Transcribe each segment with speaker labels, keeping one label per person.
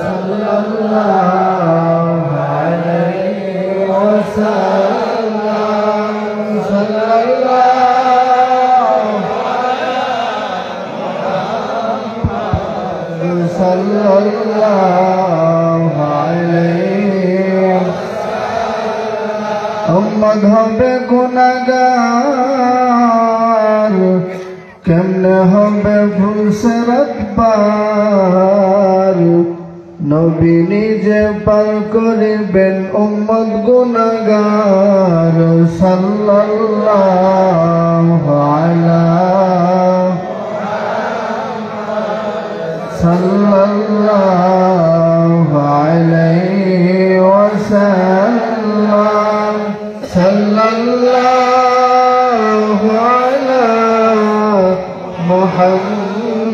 Speaker 1: sallallahu alayhi wa sallam, sallallahu alayhi উম্মত হবে গুনাহগার, কেমনে হবে ভুল সে রাতবার, নবী নিজে পার করিবেন উম্মত গুনাহগার, সাল্লাল্লাহু আলা sallallahu alayhi wa sallam, sallallahu ala Muhammad,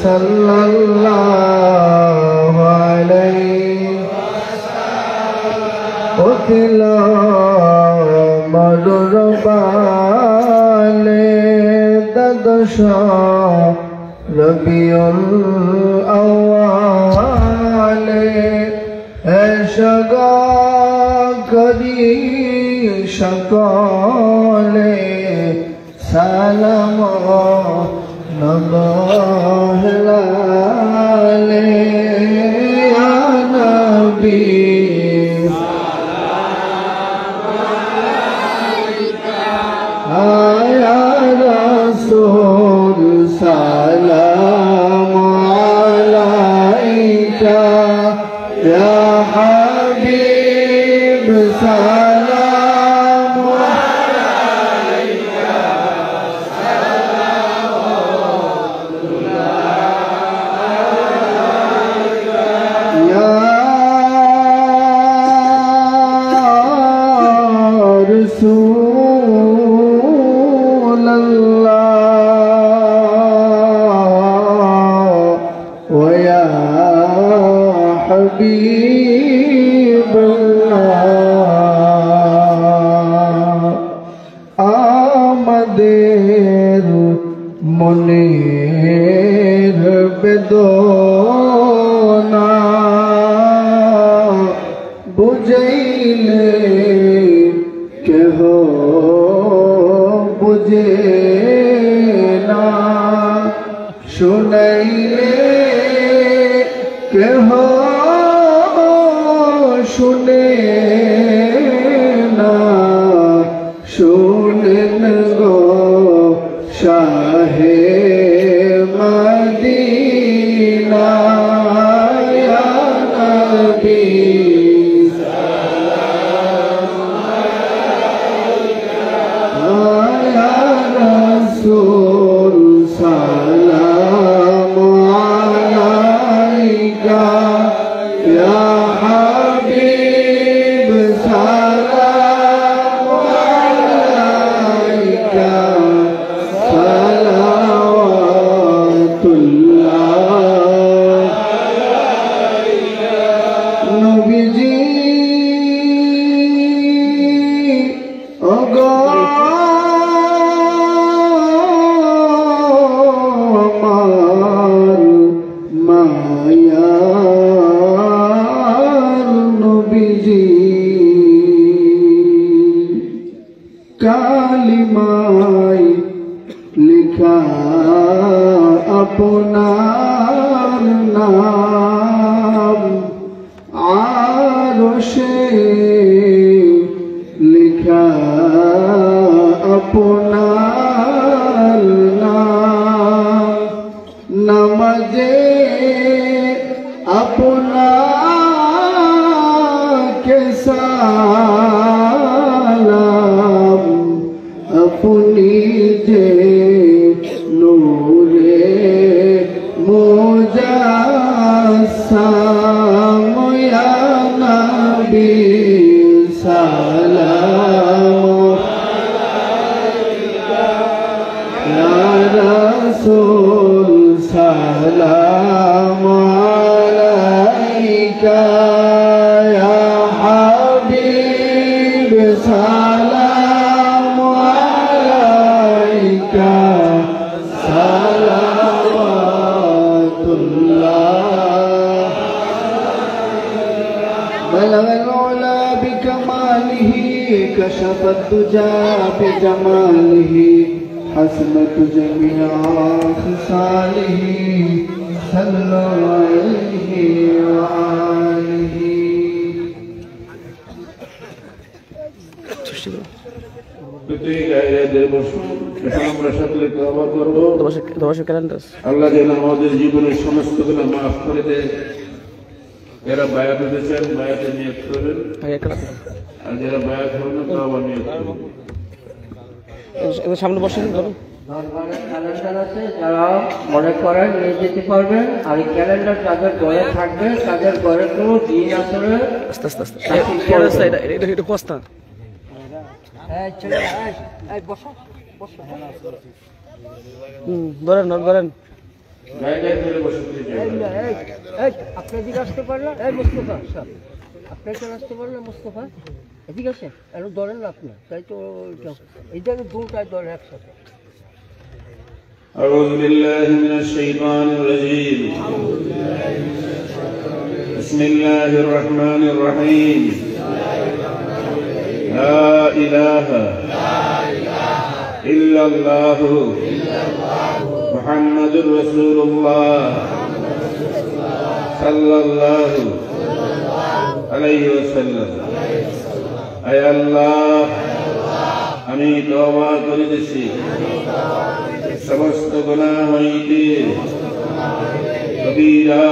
Speaker 1: sallallahu alayhi wa sallam. Utila madurabale dadasha Rabiul আউয়ালে এশগা করি সকলে সালাম নবহলালে ইয়া নবী আয়া রাসূল সালাম আলাইকা ইয়া হাবিব সালাম আলাইকা সালাওয়াতুল্লাহ ইয়া রাসূলাল্লাহ ويا حبيب الله আমাদের মনের বেদনা বুঝাইলে কেহ বুঝে না, শুনাইলে কেহ শুনে না, শুনেন গো শাহে মদিনা ইয়া নবী সালাম আলাইকা ইয়া রাসূল সালাম আলাইকা ইয়া হাবিব সালাম আলাইকা সালাওয়াতুল্লাহ নবীজি ওগো আমার মায়ার নবীজি কালিমায় লিখা আপনার নাম, আরশে লিখা আপনার নাম, নামাজে আপনাকে সালাম, আপনি যে নূরে মুজাসসাম ইয়া নবী সালাম আলাইকা ইয়া রাসূল সালাম আলাইকা ইয়া হাবিব সালাম আলাইকা সালাওয়াতুল্লাহ بلغ العلا بكماله كشف الدجى بجماله حسنت جميع خصاله صلى عليه وآله
Speaker 2: আল্লাহ যেন আমাদের জীবনের সমস্ত গুলো মাফ করে দেয়। যারা বায়াত হতেছেন বায়াতে নিয়ত করবেন, আর যারা বায়াত হবেন না তাও নিয়ত করবেন।
Speaker 3: সামনে বসে
Speaker 4: দরবারে ক্যালেন্ডার আছে, যারা মনে করেন নিয়ে যেতে পারবেন। আর এই ক্যালেন্ডার যাদের ঘরে থাকবে তাদের ঘরে কোনো দিন আসলে
Speaker 3: আস্তে আস্তে আস্তে এটা কস্তা ধরেন ধরেন
Speaker 4: আপনি এদিকে আসতে পারলেন, এই মুস্তফা স্যার আপনি এখানে আসতে পারলেন, মুস্তফা এদিকে আসেন, আর ধরেন না আপনি, তাই তো এই জায়গায় দুটাই ধরেন একসাথে।
Speaker 2: أعوذ بالله من الشيطان الرجيم. بسم الله الرحمن الرحيم. لا إله إلا الله محمد رسول الله صلى الله عليه وسلم. أي الله আমি তওবা করিতেছি সমস্ত গুনাহ হইতে, কবিরা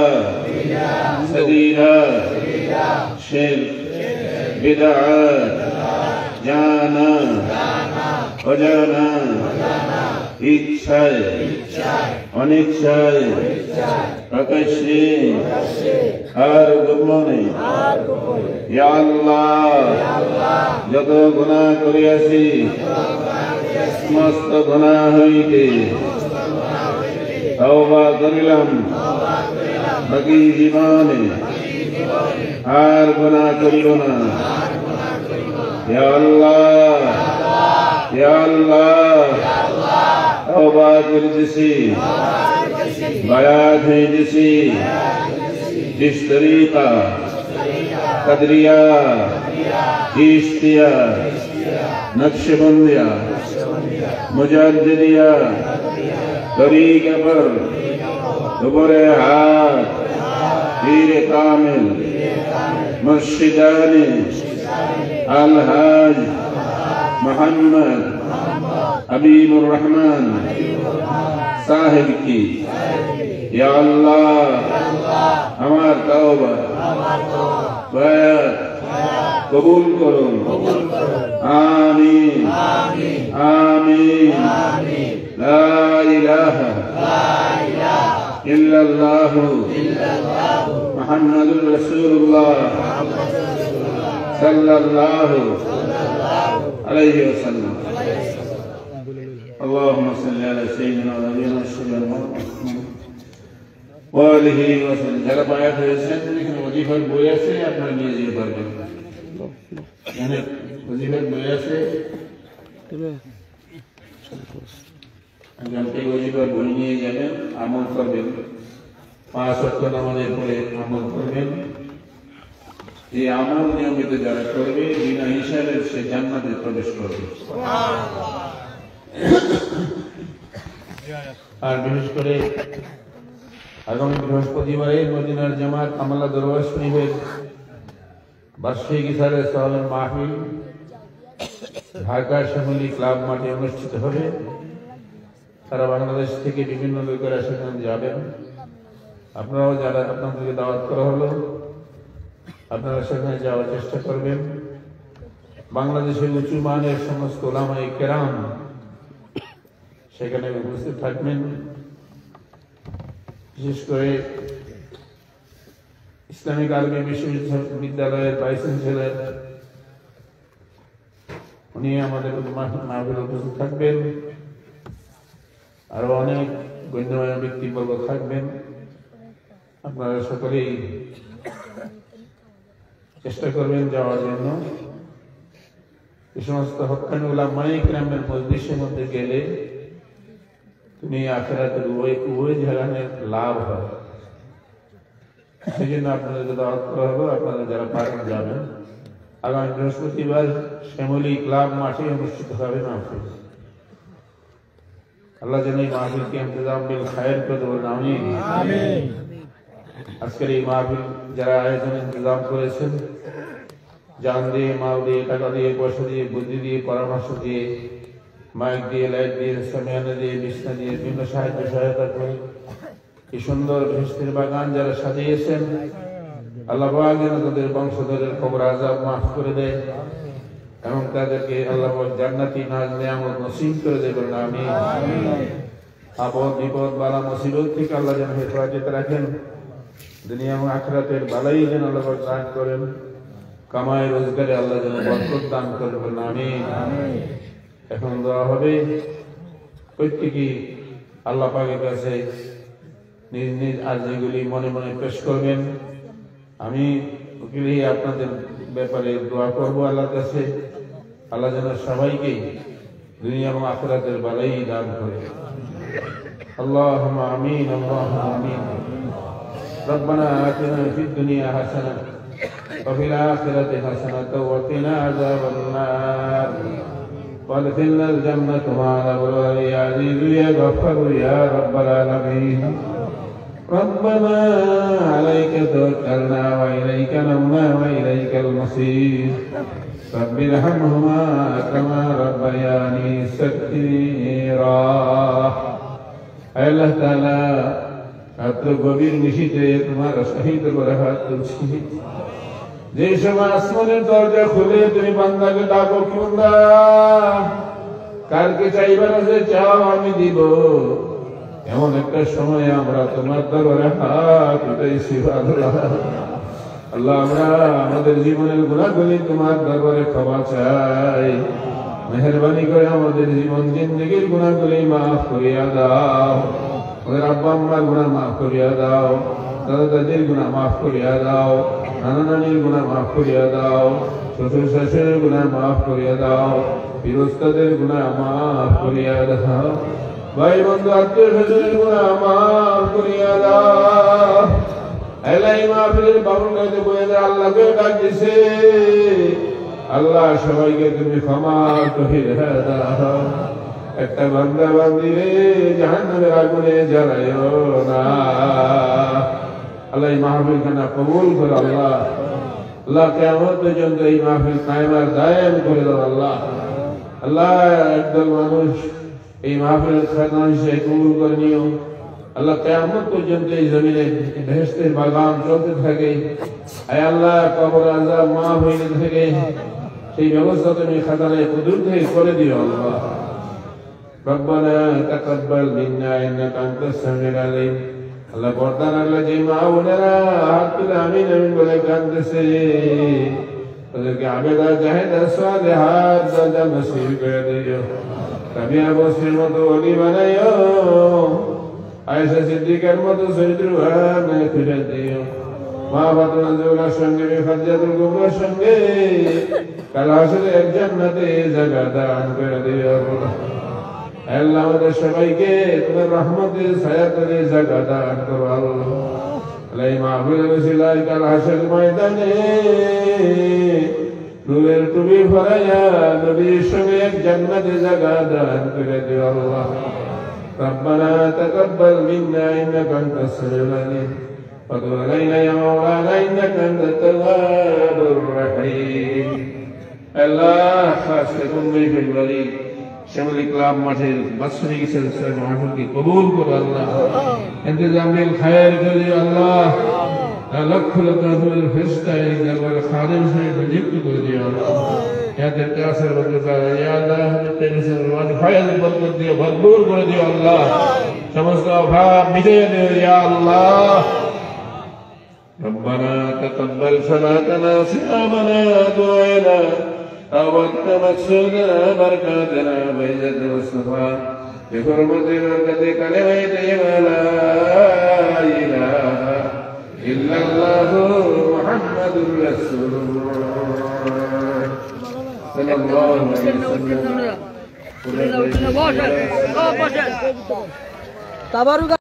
Speaker 2: সগীরা শিরক বিদআত জানা অজানা ইচ্ছায় অনিচ্ছায় প্রকাশ্যে আর গোপনে ইয়া আল্লাহ যত গুনাহ করিয়াছি সমস্ত গুনাহ হইতে তওবা করিলাম, বাকি জীবনে আর গুনাহ করিব না। ইয়া আল্লাহ ইয়া আল্লাহ তওবা করিতেছি, বায়াত হইতেছি, ইশতরিকা কদরিয়া ইশতিয়া নকশবন্দিয়া মুজাদ্দিদিয়া তরিকা पर দুবরে হাত পীর কামিল মুর্শিদানি আলহাজ মোহাম্মদ हबीबुर रहमान साहिब की या अल्लाह हमार तौबा बायात कबूल करो। आमीन आमीन। ला इलाहा इल्लल्लाह मुहम्मदुर रसूलुल्लाह सल्लल्लाहु अलैहि वसल्लम। اللهم صل على سيدنا ونبينا محمد وآله وسلم। যারা বায়াত হয়েছেন এখানে ওজিফার বই আছে, আপনারা নিয়ে যেতে পারবেন। এখানে ওজিফার বই আছে, আপনি ওজিফার বই নিয়ে যাবেন, আমল করবেন, 5 ওয়াক্ত নামাজের পরে আমল করবেন। এই আমল নিয়মিত যারা করবে বিনা হিসাবে সে জান্নাতে প্রবেশ করবে। আর বিশেষ করে আগামী বৃহস্পতিবারে মদিনার জামাত আমলা দরবার শরীফের বার্ষিক ইশারে সওয়ালের মাহফিল ঢাকা শ্যামলী ক্লাব মাঠে অনুষ্ঠিত হবে। সারা বাংলাদেশ থেকে বিভিন্ন লোকেরা সেখানে যাবেন। আপনারাও যারা আপনাদেরকে দাওয়াত করা হলো আপনারা সেখানে যাওয়ার চেষ্টা করবেন। বাংলাদেশের উঁচু মানের সমস্ত উলামায়ে কেরাম সেখানে উপস্থিত থাকবেন। বিশেষ করে ইসলামিক আরবি বিশ্ববিদ্যালয়ের ভাইস চ্যান্সেলর উনি আমাদের মাহফিলে উপস্থিত থাকবেন। আরো অনেক গণ্যমান্য ব্যক্তিবর্গ থাকবেন। আপনারা সকলেই চেষ্টা করবেন যাওয়ার জন্য। এই সমস্ত হক্কানি উলামায়ে কেরামের মজলিসের মধ্যে গেলে দুনিয়া আখিরাতের উভয় জাহানের লাভ হয়। সেই জন্য আপনাদেরকে দাওয়াত করা হলো, আপনারা যারা পারেন যাবেন। আগামী বৃহস্পতিবার শ্যামলী ক্লাব মাঠে অনুষ্ঠিত হবে মাহফিল। আল্লাহ যেন এই মাহফিলকে ইন্তজাম বিল খায়ের করে দেবেন, আমিন। আজকের এই মাহফিল যারা আয়োজন ইন্তজাম করেছেন, জান দিয়ে, মাল দিয়ে, টাকা দিয়ে, পয়সা দিয়ে, বুদ্ধি দিয়ে, পরামর্শ দিয়ে, মাইক দিয়ে, লাইট দিয়ে, সামিয়ানা দিয়ে, বিছনা দিয়ে, বিভিন্ন সাহায্য সহায়তা করে এই সুন্দর বৃহস্পতির বাগান যারা সাজিয়েছেন, আল্লাহ পাক যেন তাদের বংশধরের কবর আযাব মাফ করে দেয় এবং তাদেরকে আল্লাহ পাক জান্নাতি নাজ নিয়ামত নসিব করে দেবেন, আমিন। আপদ বিপদ বালা মুসিবত থেকে আল্লাহ যেন হেফাজতে রাখেন, দুনিয়া এবং আখিরাতের বালাই যেন আল্লাহ পাক দান করেন, কামাই রোজগারে আল্লাহ যেন বরকত দান করবেন, আমিন। এখন দোয়া হবে, প্রত্যেকেই আল্লাহ পাকের কাছে নিজ নিজ আরজিগুলি মনে মনে পেশ করবেন। আমি উকিলি আপনাদের ব্যাপারে দোয়া করবো আল্লাহর কাছে, আল্লাহ যেন সবাইকে দুনিয়া এবং আখিরাতের বালাই দান করে। আল্লাহুম্মা আমিন, আল্লাহুম্মা আমিন। রব্বানা আতিনা ফিদ দুনিয়া হাসানাহ ওয়া ফিল আখিরাতি হাসানাতাও ওয়া কিনা আযাবান্নার ওয়াদখিলনাল জান্নাতা মা'আল আবরার ইয়া আযীযু ইয়া গফফারু ইয়া রাব্বাল আলামিন। ربنا عليك توكلنا وإليك نبنا وإليك المصير رب ارحمهما كما ربياني صغيرا। আল্লাহ তাআলা এত গভীর নিশিতে তোমার শহীদ করে হাত তুলছি, যে সময় আসমানের দরজা খুলে তুমি বান্দাকে ডাকো, বান্দা কালকে চাইবার আছে, চাও আমি দিব। এমন একটা সময় আমরা তোমার দরবারে হাত উঠাইছি আল্লাহ। আল্লাহ আমরা আমাদের জীবনের গুনাহগুলি তোমার দরবারে ক্ষমা চাই, মেহেরবানি করে আমাদের জীবন জিন্দেগীর গুনাহগুলি মাফ করিয়া দাও। আমাদের আব্বা আম্মার গুনাহ মাফ করিয়া দাও, দাদা দাদির গুনাহ মাফ করিয়া দাও, নানা নানির গুনাহ মাফ করিয়া দাও, শ্বশুর শাশুড়ির গুনাহ মাফ করিয়া দাও, পীরস্তাদের গুনাহ মাফ করিয়া দাও, ভাই বন্ধু আত্মীয় স্বজনের গুনাহ মাফ করিয়া দাও। আল্লাহ এই মাহফিলের বাবুর কাছে বলে আল্লাহকে ডাক দিছে, আল্লাহ সবাইকে তুমি ক্ষমা করে দাও। একটা বান্দা বান্দিরে জাহান্নামের আগুনে জ্বালাইও না। আল্লাহ এই মাহফিল খানা কবুল করে আল্লাহ। আল্লাহ কিয়ামত পর্যন্ত এই মাহফিল কায়েম আর দায়েম করে দাও আল্লাহ। আল্লাহ একদল মানুষ এই মাহফিলের খাজনা হিসেবে কবুল করে নিও আল্লাহ। কিয়ামত পর্যন্ত এই জমিনে বেহেশতের বাগান চলতে থাকে। আয় আল্লাহ কবর আযাব মাফ হইতে থাকে, সেই ব্যবস্থা তুমি খাজানায়ে কুদরত থেকে করে দিও আল্লাহ। রব্বানা তাকাব্বাল মিন্না ইন্নাকা আনতাস সামিউল আলিম। আল্লাহ বর্দান আল্লাহ যে মা বোনেরা হাত তুলে আমিন আমিন বলে কাঁদতেছে, তাদেরকে আবেদা জাহেদা সালেহাত দাদা নসিব করে দিও। কাবিয়া বসির মতো ওলি বানাইও, আয়েশা সিদ্দিকার মতো চরিত্রবান ফিরে দিও। মা ফাতেমা জোহরার সঙ্গে খাদিজাতুল কুবরার সঙ্গে কাল হাসরে এক জান্নাতে জায়গা দান করে দিও। আল্লাহ আমাদের সবাইকে তোমার রহমতের ছায়াতলে জায়গা দান করো আল্লাহ। আল্লাহ মাহফিলের ওসিলায় কাল হাসরের ময়দানে নূরের টুপি পরাইয়া নবীর সঙ্গে এক জান্নাতে জায়গা দান করে দিও আল্লাহ। ربنا تقبل منا إنك أنت السميع العليم وتب علينا يا مولانا إنك أنت التواب الرحيم। আল্লাহ খাস করে ফেব্রুয়ারি শ্যামলী ক্লাব মাঠের বাৎসরিক সিলসিলা মাহফিলকে কবুল করো আল্লাহ। ইন্তজাম বিল খায়ের করে আল্লাহ। লক্ষ লক্ষ ফেরেশতা এই দরবারে খাদেম হিসেবে নিযুক্ত করে দিও আল্লাহ। ইয়াদের কাসের বরকত ইয়া আল্লাহ, তেরি সরওয়ানি ফায়দ বরকত দিও, ভরপুর করে দিও আল্লাহ। সমস্ত অভাব মিটিয়ে দিও ইয়া আল্লাহ। ربنا تقبل صلاتنا صيامنا دعاءنا أوقت مقصودنا بركاتنا بعزة المصطفى بحرمة بركة كلمة طيبة لا إله إلا الله محمد رسول الله صلى الله عليه وسلم।